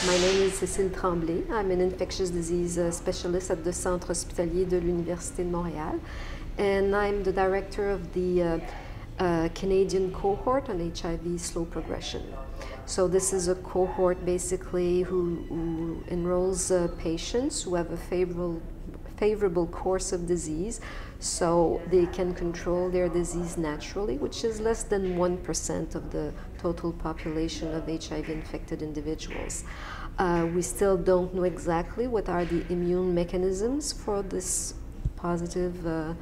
My name is Cécile Tremblay. I'm an infectious disease specialist at the Centre Hospitalier de l'Université de Montréal, and I'm the director of the Canadian cohort on HIV slow progression. So this is a cohort basically who enrolls patients who have a favorable course of disease, so they can control their disease naturally, which is less than 1% of the total population of HIV infected individuals. We still don't know exactly what are the immune mechanisms for this positive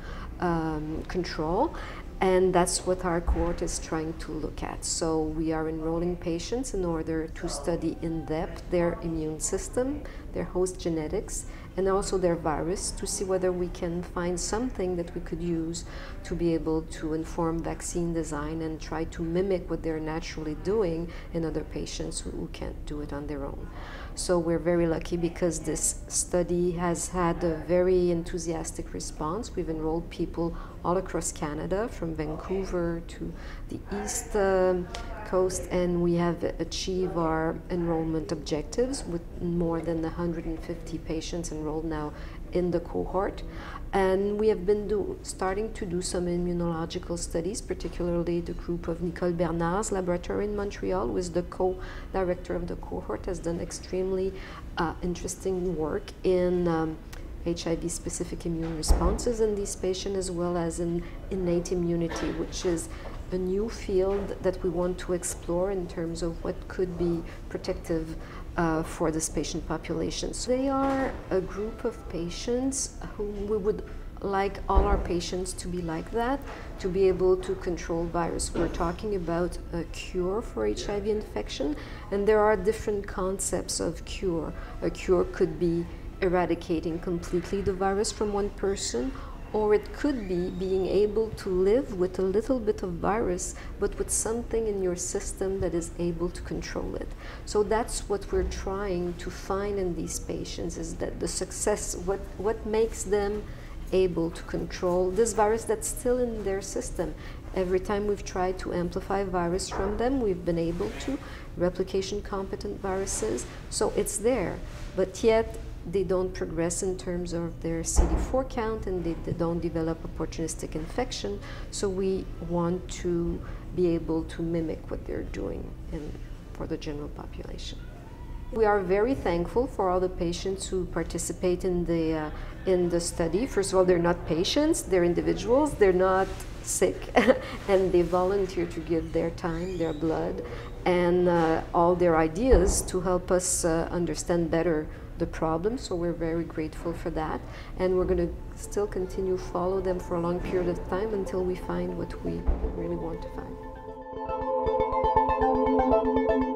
control, and that's what our cohort is trying to look at. So we are enrolling patients in order to study in depth their immune system, their host genetics, and also their virus, to see whether we can find something that we could use to be able to inform vaccine design and try to mimic what they're naturally doing in other patients who can't do it on their own. So we're very lucky because this study has had a very enthusiastic response. We've enrolled people all across Canada, from Vancouver to the East Coast, and we have achieved our enrollment objectives with more than 150 patients enrolled now in the cohort. And we have been starting to do some immunological studies, particularly the group of Nicole Bernard's laboratory in Montreal, who is the co-director of the cohort, has done extremely interesting work in HIV-specific immune responses in these patients, as well as in innate immunity, which is a new field that we want to explore in terms of what could be protective for this patient population. So they are a group of patients whom we would like all our patients to be like that, to be able to control virus. We're talking about a cure for HIV infection, and there are different concepts of cure. A cure could be eradicating completely the virus from one person, or it could be being able to live with a little bit of virus, but with something in your system that is able to control it. So that's what we're trying to find in these patients, is that the success, what makes them able to control this virus that's still in their system. Every time we've tried to amplify virus from them, we've been able to, replication competent viruses, so it's there, but yet they don't progress in terms of their CD4 count, and they don't develop opportunistic infection. So we want to be able to mimic what they're doing for the general population. We are very thankful for all the patients who participate in the study. First of all, they're not patients, they're individuals, they're not sick, and they volunteer to give their time, their blood, and all their ideas to help us understand better the problem. So we're very grateful for that, and we're going to still continue to follow them for a long period of time until we find what we really want to find.